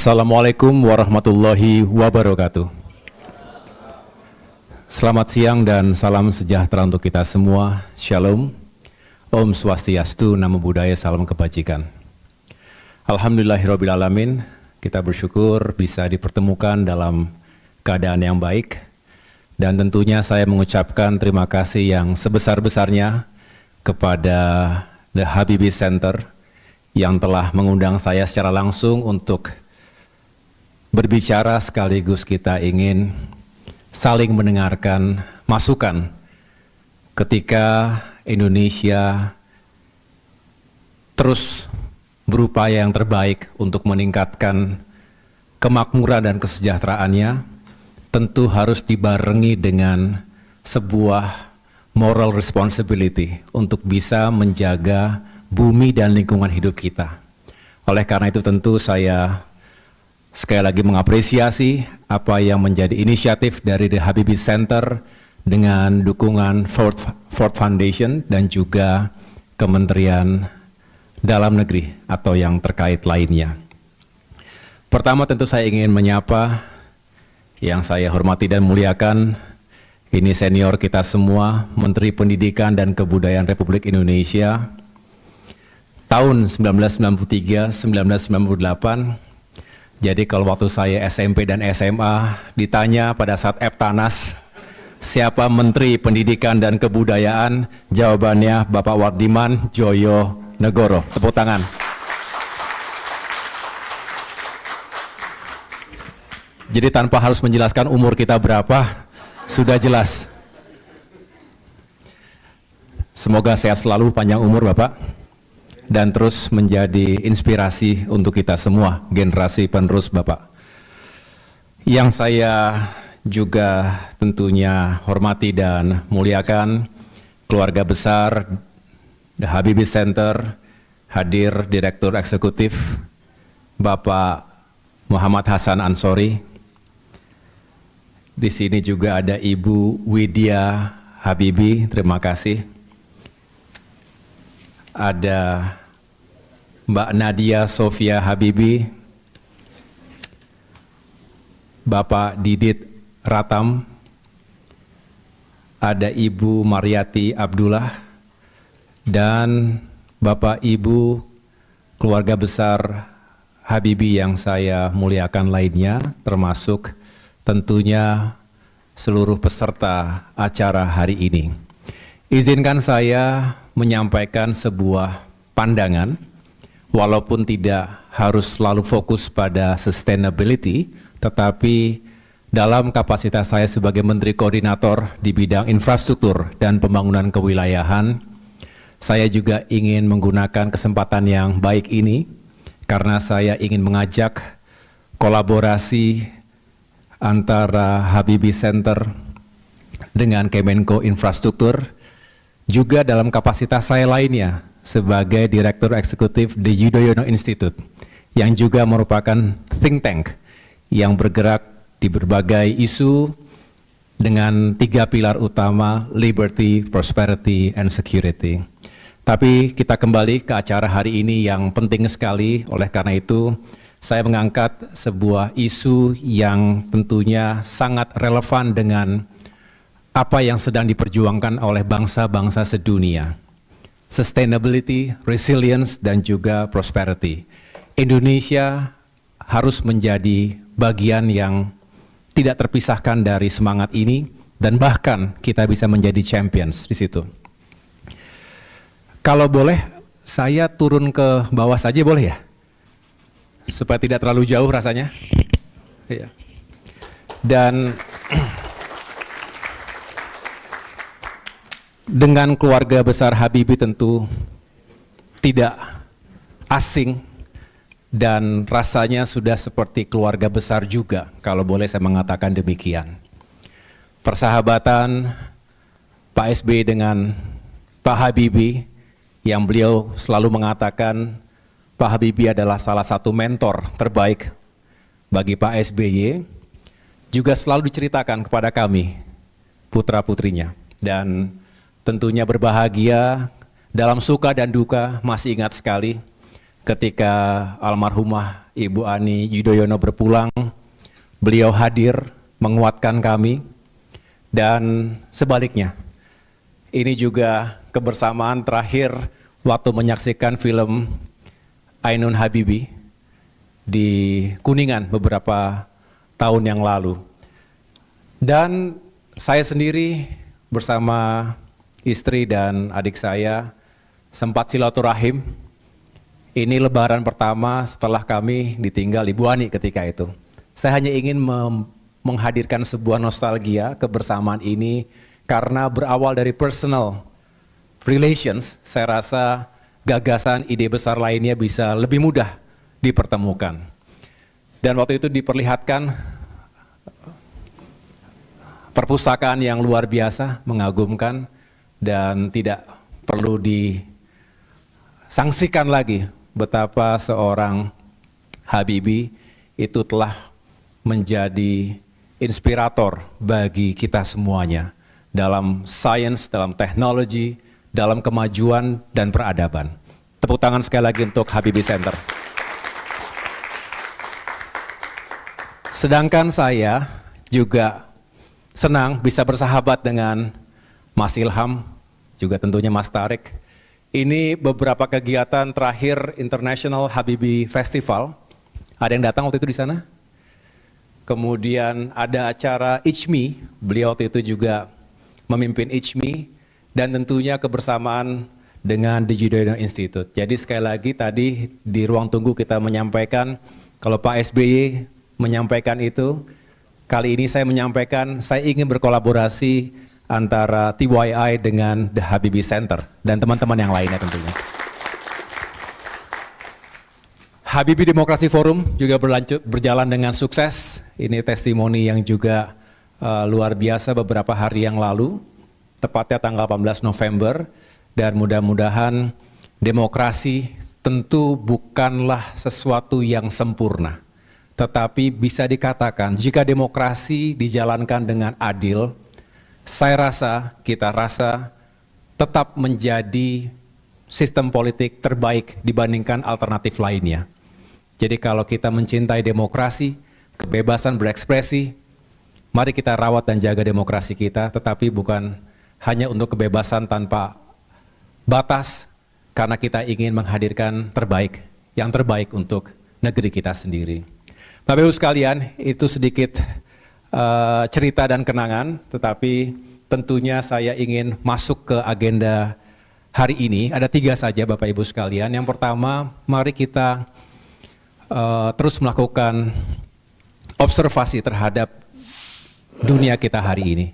Assalamualaikum warahmatullahi wabarakatuh. Selamat siang dan salam sejahtera untuk kita semua. Shalom, Om Swastiastu, Namo Buddhaya, salam kebajikan. Alhamdulillahirrabbilalamin, kita bersyukur bisa dipertemukan dalam keadaan yang baik. Dan tentunya saya mengucapkan terima kasih yang sebesar-besarnya kepada The Habibie Center yang telah mengundang saya secara langsung untuk berbicara sekaligus kita ingin saling mendengarkan masukan ketika Indonesia terus berupaya yang terbaik untuk meningkatkan kemakmuran dan kesejahteraannya, tentu harus dibarengi dengan sebuah moral responsibility untuk bisa menjaga bumi dan lingkungan hidup kita. Oleh karena itu tentu saya sekali lagi mengapresiasi apa yang menjadi inisiatif dari The Habibie Center dengan dukungan Ford Foundation dan juga Kementerian Dalam Negeri atau yang terkait lainnya. Pertama tentu saya ingin menyapa yang saya hormati dan muliakan, ini senior kita semua, Menteri Pendidikan dan Kebudayaan Republik Indonesia, tahun 1993-1998, jadi kalau waktu saya SMP dan SMA ditanya pada saat Eptanas, siapa Menteri Pendidikan dan Kebudayaan? Jawabannya Bapak Wardiman Joyo Negoro. Tepuk tangan. Jadi tanpa harus menjelaskan umur kita berapa, sudah jelas. Semoga sehat selalu, panjang umur Bapak, dan terus menjadi inspirasi untuk kita semua, generasi penerus Bapak. Yang saya juga tentunya hormati dan muliakan keluarga besar The Habibie Center, hadir Direktur Eksekutif Bapak Muhammad Hasan Ansori. Di sini juga ada Ibu Widya Habibie, terima kasih. Ada Mbak Nadia Sofia Habibie, Bapak Didit Ratam, ada Ibu Mariati Abdullah, dan Bapak Ibu keluarga besar Habibie yang saya muliakan lainnya, termasuk tentunya seluruh peserta acara hari ini. Izinkan saya menyampaikan sebuah pandangan, walaupun tidak harus selalu fokus pada sustainability, tetapi dalam kapasitas saya sebagai Menteri Koordinator di bidang infrastruktur dan pembangunan kewilayahan, saya juga ingin menggunakan kesempatan yang baik ini karena saya ingin mengajak kolaborasi antara Habibie Center dengan Kemenko Infrastruktur, juga dalam kapasitas saya lainnya sebagai Direktur Eksekutif The Yudhoyono Institute, yang juga merupakan think tank yang bergerak di berbagai isu dengan 3 pilar utama, liberty, prosperity, and security. Tapi kita kembali ke acara hari ini yang penting sekali, oleh karena itu saya mengangkat sebuah isu yang tentunya sangat relevan dengan apa yang sedang diperjuangkan oleh bangsa-bangsa sedunia. Sustainability, resilience, dan juga prosperity. Indonesia harus menjadi bagian yang tidak terpisahkan dari semangat ini, dan bahkan kita bisa menjadi champions di situ. Kalau boleh, saya turun ke bawah saja boleh ya? Supaya tidak terlalu jauh rasanya. Iya. Dan dengan keluarga besar Habibie tentu tidak asing dan rasanya sudah seperti keluarga besar juga, kalau boleh saya mengatakan demikian. Persahabatan Pak SBY dengan Pak Habibie, yang beliau selalu mengatakan Pak Habibie adalah salah satu mentor terbaik bagi Pak SBY, juga selalu diceritakan kepada kami, putra-putrinya. Dan tentunya berbahagia, dalam suka dan duka masih ingat sekali ketika almarhumah Ibu Ani Yudhoyono berpulang, beliau hadir menguatkan kami, dan sebaliknya. Ini juga kebersamaan terakhir waktu menyaksikan film Ainun Habibie di Kuningan beberapa tahun yang lalu. Dan saya sendiri bersama istri dan adik saya sempat silaturahim. Ini lebaran pertama setelah kami ditinggal Ibu Ani ketika itu. Saya hanya ingin menghadirkan sebuah nostalgia kebersamaan ini karena berawal dari personal relations, saya rasa gagasan ide besar lainnya bisa lebih mudah dipertemukan. Dan waktu itu diperlihatkan perpustakaan yang luar biasa, mengagumkan, dan tidak perlu disangsikan lagi betapa seorang Habibie itu telah menjadi inspirator bagi kita semuanya dalam sains, dalam teknologi, dalam kemajuan dan peradaban. Tepuk tangan sekali lagi untuk Habibie Center. Sedangkan saya juga senang bisa bersahabat dengan Mas Ilham, juga tentunya Mas Tarik. Ini beberapa kegiatan terakhir International Habibie Festival. Ada yang datang waktu itu di sana? Kemudian ada acara ICMI, beliau waktu itu juga memimpin ICMI, dan tentunya kebersamaan dengan The Yudhoyono Institute. Jadi sekali lagi tadi di ruang tunggu kita menyampaikan, kalau Pak SBY menyampaikan itu, kali ini saya menyampaikan saya ingin berkolaborasi antara TYI dengan The Habibie Center dan teman-teman yang lainnya tentunya. Habibie Demokrasi Forum juga berjalan dengan sukses. Ini testimoni yang juga luar biasa beberapa hari yang lalu, tepatnya tanggal 18 November, dan mudah-mudahan demokrasi tentu bukanlah sesuatu yang sempurna. Tetapi bisa dikatakan jika demokrasi dijalankan dengan adil, kita rasa tetap menjadi sistem politik terbaik dibandingkan alternatif lainnya. Jadi kalau kita mencintai demokrasi, kebebasan berekspresi, mari kita rawat dan jaga demokrasi kita, tetapi bukan hanya untuk kebebasan tanpa batas, karena kita ingin menghadirkan yang terbaik untuk negeri kita sendiri. Bapak Ibu sekalian, itu sedikit cerita dan kenangan, tetapi tentunya saya ingin masuk ke agenda hari ini. Ada 3 saja Bapak Ibu sekalian. Yang pertama, mari kita terus melakukan observasi terhadap dunia kita hari ini.